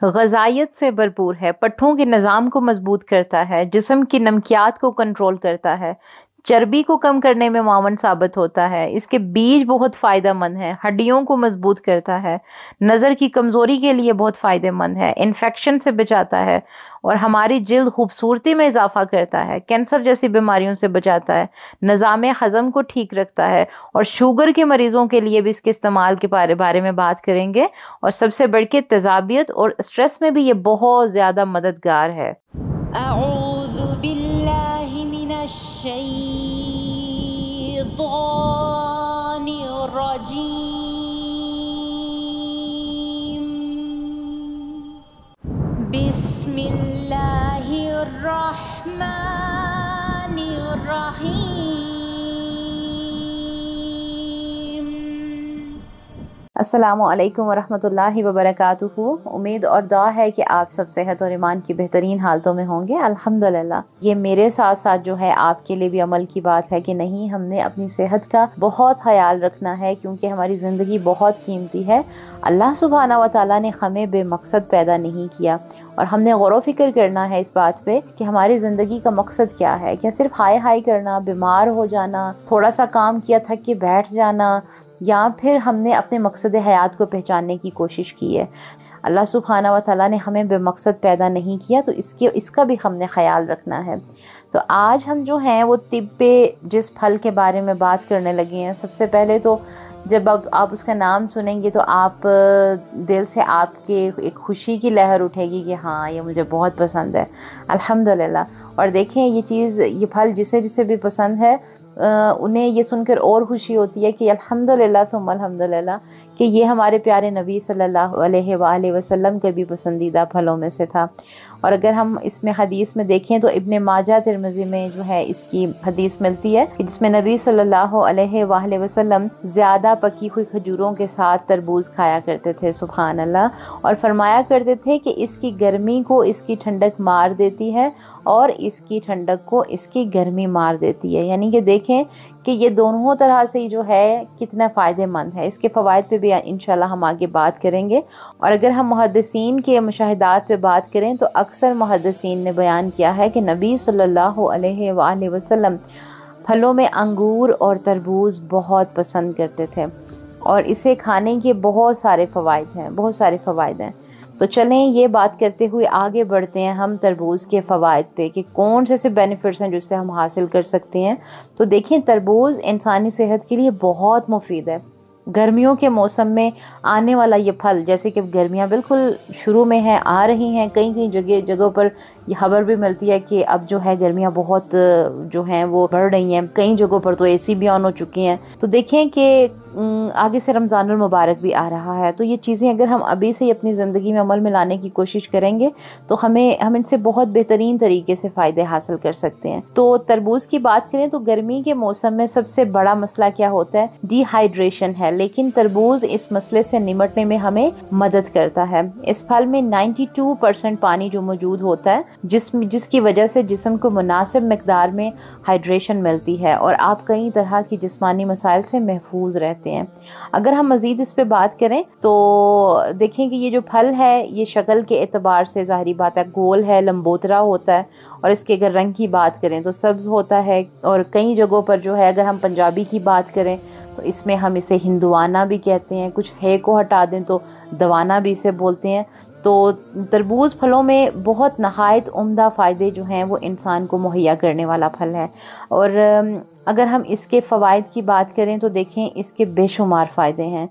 ग़ज़ाइयत से भरपूर है, पट्ठों के निज़ाम को मजबूत करता है, जिस्म की नमकियात को कंट्रोल करता है, चर्बी को कम करने में मुआवन साबित होता है। इसके बीज बहुत फ़ायदेमंद हैं, हड्डियों को मजबूत करता है, नज़र की कमज़ोरी के लिए बहुत फ़ायदेमंद है, इन्फेक्शन से बचाता है और हमारी जिल्द खूबसूरती में इजाफा करता है, कैंसर जैसी बीमारियों से बचाता है, निज़ाम हज़म को ठीक रखता है और शुगर के मरीज़ों के लिए भी इसके इस्तेमाल के बारे में बात करेंगे। और सबसे बढ़ के तेज़ाबियत और स्ट्रेस में भी ये बहुत ज़्यादा मददगार है। अऊज़ु बिल्लाहि मिनश शैतानिर रजीम। बिस्मिल्लाहिर रहमानिर रहीम। अस्सलामु अलैकुम वरहमतुल्लाहि वबरकातुहू। उम्मीद और दुआ है कि आप सब सेहत और ईमान की बेहतरीन हालतों में होंगे। अल्हम्दुलिल्लाह। ये मेरे साथ साथ जो है आपके लिए भी अमल की बात है कि नहीं, हमने अपनी सेहत का बहुत ख्याल रखना है क्योंकि हमारी ज़िंदगी बहुत कीमती है। अल्लाह सुब्हाना व तआला ने हमें बेमकसद पैदा नहीं किया और हमने गौर फ़िक्र करना है इस बात पे कि हमारी ज़िंदगी का मकसद क्या है। क्या सिर्फ हाय हाय करना, बीमार हो जाना, थोड़ा सा काम किया थक के बैठ जाना, या फिर हमने अपने मकसद हयात को पहचानने की कोशिश की है। अल्लाह सुब्हाना व तआला ने हमें बेमकसद पैदा नहीं किया, तो इसका भी हमने ख्याल रखना है। तो आज हम जो हैं वो तिब पे जिस फल के बारे में बात करने लगे हैं, सबसे पहले तो जब आप उसका नाम सुनेंगे तो आप दिल से आपके एक खुशी की लहर उठेगी कि हाँ, ये मुझे बहुत पसंद है। अल्हम्दुलिल्लाह। और देखें, ये फल जिसे जिसे भी पसंद है उन्हें ये सुनकर और खुशी होती है कि अल्हम्दुलिल्लाह सुम्मा अल्हम्दुलिल्लाह कि ये हमारे प्यारे नबी सल्लल्लाहु अलैहि वसल्लम के भी पसंदीदा फलों में से था। और अगर हम इसमें हदीस में देखें तो इब्ने माजा तिरमिज़ी में जो है इसकी हदीस मिलती है कि जिसमें नबी सल्लल्लाहु अलैहि वसल्लम ज़्यादा पकी हुई खजूरों के साथ तरबूज खाया करते थे, सुभान अल्लाह। और फरमाया करते थे कि इसकी गर्मी को इसकी ठंडक मार देती है और इसकी ठंडक को इसकी गर्मी मार देती है। यानी कि देखें कि ये दोनों तरह से जो है कितना फ़ायदेमंद है। इसके फ़वाइद पे भी इंशाल्लाह हम आगे बात करेंगे। और अगर हम मुहद्दिसीन के मुशाहिदात पे बात करें तो अक्सर मुहद्दिसीन ने बयान किया है कि नबी सल्लल्लाहु अलैहि वसल्लम फलों में अंगूर और तरबूज बहुत पसंद करते थे और इसे खाने के बहुत सारे फ़वाइद हैं। तो चलें, ये बात करते हुए आगे बढ़ते हैं हम तरबूज़ के फ़वाइद पे कि कौन से बेनिफिट्स हैं जिससे हम हासिल कर सकते हैं। तो देखें, तरबूज़ इंसानी सेहत के लिए बहुत मुफीद है। गर्मियों के मौसम में आने वाला ये फल, जैसे कि गर्मियाँ बिल्कुल शुरू में हैं, आ रही हैं, कई जगहों पर ये खबर भी मिलती है कि अब जो है गर्मियाँ बहुत जो हैं वो बढ़ रही हैं। कई जगहों पर तो एसी भी ऑन हो चुकी हैं। तो देखें कि आगे से रमज़ानुल मुबारक भी आ रहा है, तो ये चीज़ें अगर हम अभी से ही अपनी ज़िंदगी में अमल में लाने की कोशिश करेंगे तो हम इनसे बहुत बेहतरीन तरीके से फ़ायदे हासिल कर सकते हैं। तो तरबूज़ की बात करें तो गर्मी के मौसम में सबसे बड़ा मसला क्या होता है? डिहाइड्रेशन है, लेकिन तरबूज़ इस मसले से निपटने में हमें मदद करता है। इस फल में 92% पानी जो मौजूद होता है, जिसकी वजह से जिस्म को मुनासिब मिकदार में हाइड्रेशन मिलती है और आप कई तरह की जिस्मानी मसाइल से महफूज रहते हैं। अगर हम मज़ीद इस पे बात करें तो देखें कि ये जो फल है ये शक्ल के एतबार से ज़ाहिरी बात है गोल है, लंबोतरा होता है और इसके अगर रंग की बात करें तो सब्ज़ होता है। और कई जगहों पर जो है, अगर हम पंजाबी की बात करें तो इसमें हम इसे हिंदुआना भी कहते हैं, कुछ है को हटा दें तो दवाना भी इसे बोलते हैं। तो तरबूज़ फलों में बहुत नहायत उम्दा फ़ायदे जो हैं वो इंसान को मुहैया करने वाला फल है। और अगर हम इसके फ़वाइद की बात करें तो देखें इसके बेशुमार फ़ायदे हैं।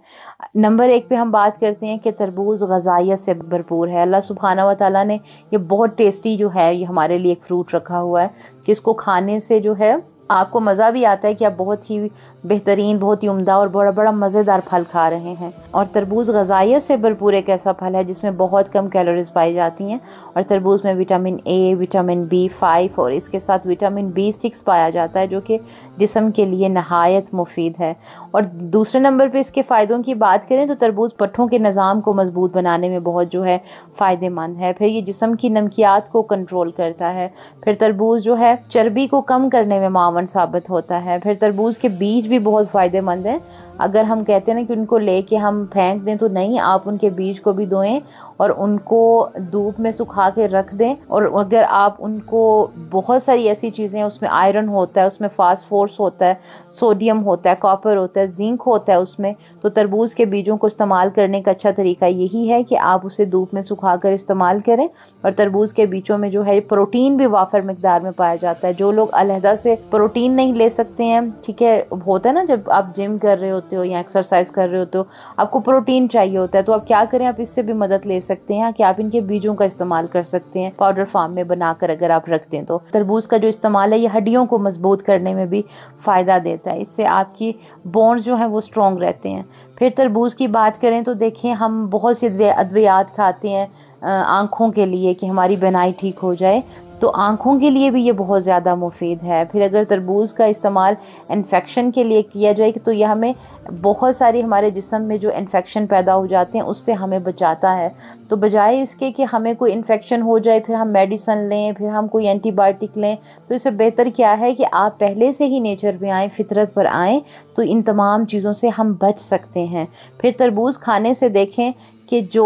नंबर 1 पे हम बात करते हैं कि तरबूज़ ग़ज़ाइयत से भरपूर है। अल्लाह सुब्हाना व तआला ने ये बहुत टेस्टी जो है ये हमारे लिए एक फ्रूट रखा हुआ है कि इसको खाने से जो है आपको मज़ा भी आता है कि आप बहुत ही बेहतरीन, बहुत ही उम्दा और बड़ा मज़ेदार फल खा रहे हैं। और तरबूज़ ग़ज़ाइयत से भरपूर एक ऐसा फल है जिसमें बहुत कम कैलोरीज पाई जाती हैं और तरबूज़ में विटामिन ए, विटामिन B5 और इसके साथ विटामिन B6 पाया जाता है जो कि जिस्म के लिए नहायत मुफीद है। और दूसरे नंबर पर इसके फ़ायदों की बात करें तो तरबूज़ पट्ठों के निज़ाम को मजबूत बनाने में बहुत जो है फ़ायदेमंद है। फिर ये जिस्म की नमकियात को कंट्रोल करता है। फिर तरबूज़ जो है चर्बी को कम करने में मावन फ़ायदेमंद साबित होता है। फिर तरबूज के बीज भी बहुत फ़ायदेमंद हैं। अगर हम कहते हैं ना कि उनको लेके हम फेंक दें, तो नहीं, आप उनके बीज को भी धोएं और उनको धूप में सुखा के रख दें। और अगर आप उनको, बहुत सारी ऐसी चीज़ें हैं, उसमें आयरन होता है, उसमें फास्फोरस होता है, सोडियम होता है, कॉपर होता है, जिंक होता है उसमें। तो तरबूज के बीजों को इस्तेमाल करने का अच्छा तरीका यही है कि आप उसे धूप में सुखा कर इस्तेमाल करें। और तरबूज के बीजों में जो है प्रोटीन भी वाफर मिकदार में पाया जाता है। जो लोग अलहदा से प्रोटीन नहीं ले सकते हैं, ठीक है, होता है ना जब आप जिम कर रहे होते हो या एक्सरसाइज कर रहे होते हो, आपको प्रोटीन चाहिए होता है, तो आप क्या करें, आप इससे भी मदद ले सकते हैं कि आप इनके बीजों का इस्तेमाल कर सकते हैं पाउडर फॉर्म में बनाकर अगर आप रखते हैं। तो तरबूज का जो इस्तेमाल है ये हड्डियों को मजबूत करने में भी फ़ायदा देता है। इससे आपकी बोन्स जो है वो स्ट्रॉन्ग रहते हैं। फिर तरबूज की बात करें तो देखें, हम बहुत सी अद्वियात खाते हैं आँखों के लिए कि हमारी बीनाई ठीक हो जाए, तो आँखों के लिए भी ये बहुत ज़्यादा मुफीद है। फिर अगर तरबूज का इस्तेमाल इन्फेक्शन के लिए किया जाए तो यह हमें बहुत सारी हमारे जिस्म में जो इन्फेक्शन पैदा हो जाते हैं उससे हमें बचाता है। तो बजाय इसके कि हमें कोई इन्फेक्शन हो जाए फिर हम मेडिसन लें, फिर हम कोई एंटीबायोटिक लें, तो इससे बेहतर क्या है कि आप पहले से ही नेचर पे आएँ, फितरत पर आएँ, तो इन तमाम चीज़ों से हम बच सकते हैं। फिर तरबूज खाने से देखें कि जो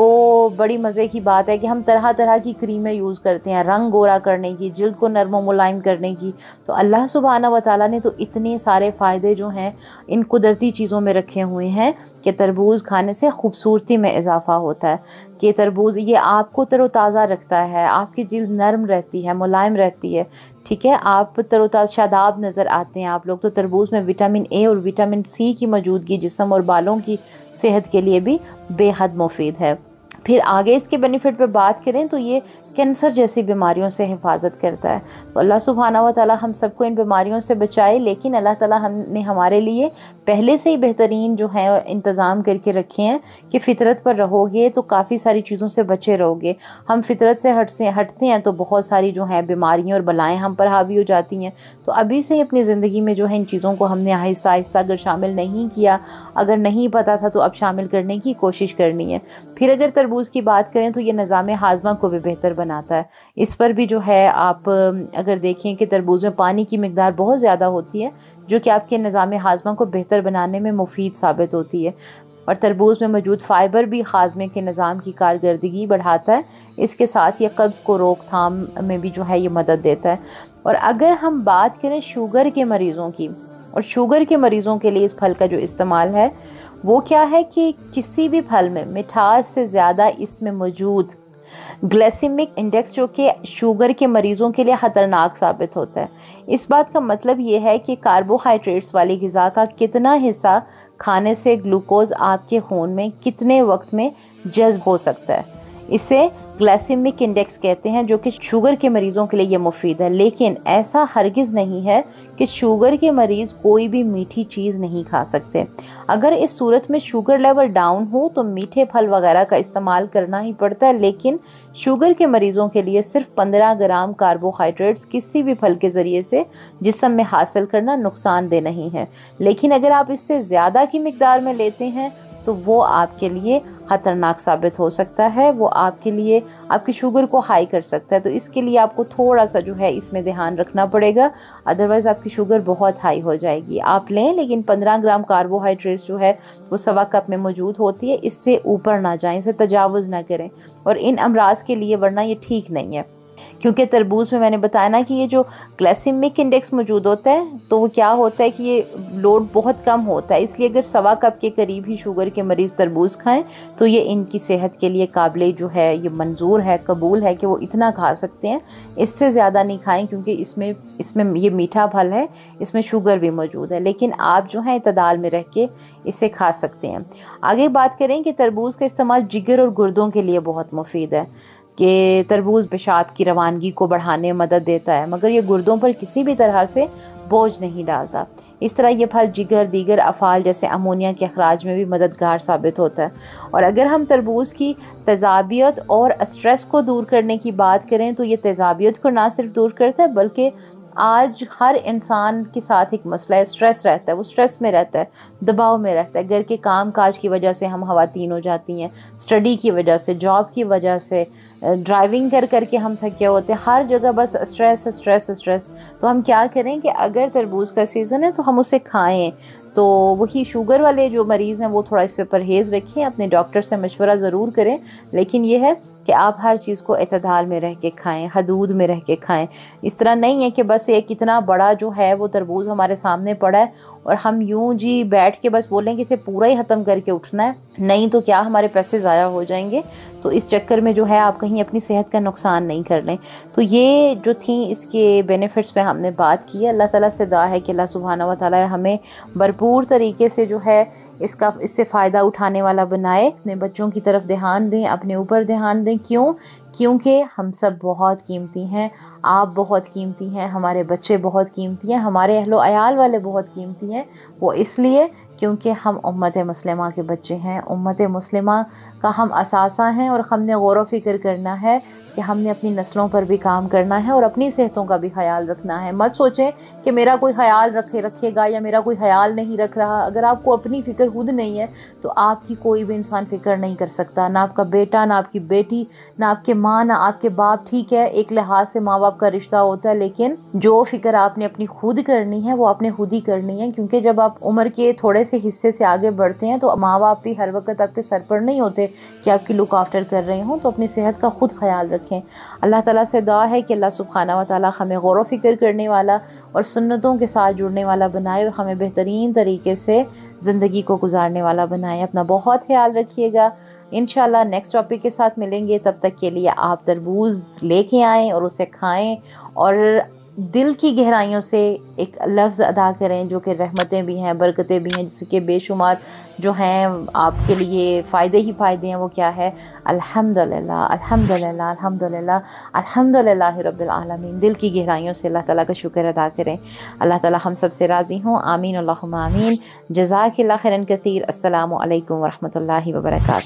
बड़ी मज़े की बात है कि हम तरह तरह की क्रीमें यूज़ करते हैं रंग गोरा करने की, जिल्द को नरम व मुलायम करने की। तो अल्लाह सुब्हाना व तआला ने तो इतने सारे फ़ायदे जो हैं इन कुदरती चीज़ों में रखे हुए हैं कि तरबूज खाने से खूबसूरती में इजाफ़ा होता है। कि तरबूज ये आपको तरोताज़ा रखता है, आपकी जिल्द नरम रहती है, मुलायम रहती है, ठीक है, आप तरोताज़ा शादाब नज़र आते हैं आप लोग। तो तरबूज में विटामिन ए और विटामिन सी की मौजूदगी जिस्म और बालों की सेहत के लिए भी बेहद मुफीद है। फिर आगे इसके बेनिफिट पे बात करें तो ये कैंसर जैसी बीमारियों से हिफाजत करता है। तो अल्लाह सुब्हाना व तआला हम सबको इन बीमारियों से बचाए। लेकिन अल्लाह ताला हमने हमारे लिए पहले से ही बेहतरीन जो है इंतज़ाम करके रखे हैं कि फ़ितरत पर रहोगे तो काफ़ी सारी चीज़ों से बचे रहोगे। हम फ़ितरत से हटते हैं तो बहुत सारी जो हैं बीमारियाँ और बलाएँ हम पर हावी हो जाती हैं। तो अभी से ही अपनी ज़िंदगी में जो है इन चीज़ों को हमने आहिस्ता आहिस्ता अगर शामिल नहीं किया, अगर नहीं पता था, तो अब शामिल करने की कोशिश करनी है। फिर अगर तरबूज की बात करें तो ये निज़ाम हाज़मा को भी बेहतर बनाता है। इस पर भी जो है आप अगर देखें कि तरबूज में पानी की मिकदार बहुत ज़्यादा होती है जो कि आपके निज़ाम हाज़मा को बेहतर बनाने में मुफीद साबित होती है। और तरबूज में मौजूद फ़ाइबर भी हाज़मे के निज़ाम की कारकर्दगी बढ़ाता है। इसके साथ ये कब्ज़ को रोकथाम में भी जो है ये मदद देता है। और अगर हम बात करें शुगर के मरीज़ों की, और शुगर के मरीज़ों के लिए इस फल का जो इस्तेमाल है वो क्या है कि किसी भी फल में मिठास से ज़्यादा इसमें मौजूद ग्लाइसेमिक इंडेक्स जो कि शुगर के मरीज़ों के लिए ख़तरनाक साबित होता है। इस बात का मतलब ये है कि कार्बोहाइड्रेट्स वाली ग़िज़ा का कितना हिस्सा खाने से ग्लूकोज आपके खून में कितने वक्त में जज़्ब हो सकता है, इसे ग्लाइसेमिक इंडेक्स कहते हैं, जो कि शुगर के मरीज़ों के लिए ये मुफीद है। लेकिन ऐसा हरगिज़ नहीं है कि शुगर के मरीज़ कोई भी मीठी चीज़ नहीं खा सकते। अगर इस सूरत में शुगर लेवल डाउन हो तो मीठे फल वगैरह का इस्तेमाल करना ही पड़ता है। लेकिन शुगर के मरीज़ों के लिए सिर्फ 15 ग्राम कार्बोहाइड्रेट्स किसी भी फल के ज़रिए से जिस्म में हासिल करना नुकसानदेह नहीं है। लेकिन अगर आप इससे ज़्यादा की मिकदार में लेते हैं तो वो आपके लिए ख़तरनाक साबित हो सकता है, वो आपके लिए आपकी शुगर को हाई कर सकता है। तो इसके लिए आपको थोड़ा सा जो है इसमें ध्यान रखना पड़ेगा, अदरवाइज़ आपकी शुगर बहुत हाई हो जाएगी। आप लें लेकिन 15 ग्राम कार्बोहाइड्रेट्स जो है वो सवा कप में मौजूद होती है, इससे ऊपर ना जाएं, इसे तजावुज़ ना करें। और इन अमराज के लिए वरना ये ठीक नहीं है, क्योंकि तरबूज में मैंने बताया ना कि ये जो ग्लाइसेमिक इंडेक्स मौजूद होता है तो वो क्या होता है कि ये लोड बहुत कम होता है। इसलिए अगर सवा कप के करीब ही शुगर के मरीज़ तरबूज खाएं तो ये इनकी सेहत के लिए काबिल जो है ये मंजूर है, कबूल है कि वो इतना खा सकते हैं। इससे ज़्यादा नहीं खाएं क्योंकि इसमें ये मीठा फल है, इसमें शुगर भी मौजूद है। लेकिन आप जो है इतदाल में रह के इसे खा सकते हैं। आगे बात करें कि तरबूज का इस्तेमाल जिगर और गुर्दों के लिए बहुत मुफीद है कि तरबूज पेशाब की रवानगी को बढ़ाने में मदद देता है, मगर ये गुर्दों पर किसी भी तरह से बोझ नहीं डालता। इस तरह ये फल जिगर, दीगर अफ़ाल जैसे अमोनिया के अखराज में भी मददगार साबित होता है। और अगर हम तरबूज की तेज़ाबियत और स्ट्रेस को दूर करने की बात करें तो ये तेज़ाबियत को ना सिर्फ दूर करता है बल्कि आज हर इंसान के साथ एक मसला है, स्ट्रेस रहता है, वो स्ट्रेस में रहता है, दबाव में रहता है। घर के काम काज की वजह से हम खवातीन हो जाती हैं, स्टडी की वजह से, जॉब की वजह से, ड्राइविंग कर कर के हम थके होते हैं, हर जगह बस स्ट्रेस स्ट्रेस स्ट्रेस। तो हम क्या करें कि अगर तरबूज का सीज़न है तो हम उसे खाएं। तो वही शुगर वाले जो मरीज़ हैं वो थोड़ा इस पे परहेज़ रखें, अपने डॉक्टर से मशवरा ज़रूर करें, लेकिन यह है कि आप हर चीज़ को एतदाल में रह के खाएं, हदूद में रह के खाएं। इस तरह नहीं है कि बस एक इतना बड़ा जो है वो तरबूज हमारे सामने पड़ा है और हम यूं जी बैठ के बस बोलें कि इसे पूरा ही ख़त्म करके उठना है, नहीं तो क्या हमारे पैसे ज़ाया हो जाएंगे। तो इस चक्कर में जो है आप कहीं अपनी सेहत का नुकसान नहीं कर लें। तो ये जो थी इसके बेनिफिट्स पे हमने बात की है। अल्लाह ताला से दुआ है कि अल्लाह सुब्हानहू व तआला हमें भरपूर तरीके से जो है इससे फ़ायदा उठाने वाला बनाए। अपने बच्चों की तरफ ध्यान दें, अपने ऊपर ध्यान दें। क्यों? क्योंकि हम सब बहुत कीमती हैं, आप बहुत कीमती हैं, हमारे बच्चे बहुत कीमती हैं, हमारे अहलो अयाल वाले बहुत कीमती हैं। वो इसलिए क्योंकि हम उम्मत मुस्लिमा के बच्चे हैं, उम्मत मुस्लिमा का हम असासा हैं और हमने गौर व फिक्र करना है कि हमने अपनी नस्लों पर भी काम करना है और अपनी सेहतों का भी ख्याल रखना है। मत सोचें कि मेरा कोई ख्याल रखेगा या मेरा कोई ख्याल नहीं रख रहा। अगर आपको अपनी फ़िक्र खुद नहीं है तो आपकी कोई भी इंसान फ़िक्र नहीं कर सकता, ना आपका बेटा, ना आपकी बेटी, ना आपके माँ, ना आपके बाप। ठीक है, एक लिहाज से माँ बाप का रिश्ता होता है, लेकिन जो फ़िक्र आपने अपनी खुद करनी है वो आपने खुद ही करनी है। क्योंकि जब आप उम्र के थोड़े से हिस्से से आगे बढ़ते हैं तो माँ बाप भी हर वक्त आपके सर पर नहीं होते कि आपकी लुक आफ्टर कर रहे हों। तो अपनी सेहत का खुद ख्याल रखें। अल्लाह ताला से दुआ है कि अल्लाह सुब्हानहू व तआला हमें गौर व फिक्र करने वाला और सुन्नतों के साथ जुड़ने वाला बनाए और हमें बेहतरीन तरीके से ज़िंदगी को गुजारने वाला बनाए। अपना बहुत ख्याल रखिएगा। इंशाल्लाह नेक्स्ट टॉपिक के साथ मिलेंगे। तब तक के लिए आप तरबूज लेके आएँ और उसे खाएँ और दिल की गहराइयों से एक लफ्ज़ अदा करें जो कि रहमतें भी हैं, बरकतें भी हैं, जिसके बेशुमार जो हैं आपके लिए फ़ायदे ही फ़ायदे हैं। वो क्या है? अल्हम्दुलिल्लाह, अल्हम्दुलिल्लाह, अल्हम्दुलिल्लाह, अल्हम्दुलिल्लाहि रब्बिल आलमीन। दिल की गहराइयों से अल्लाह ताला का शुक्र अदा करें। अल्लाह ताला हम सब से राज़ी हों। आमीन अल्लाहुम्मा आमीन। जज़ाकिल्लाह खैरन कसीर। अस्सलामु अलैकुम व रहमतुल्लाहि व बरकातुहू।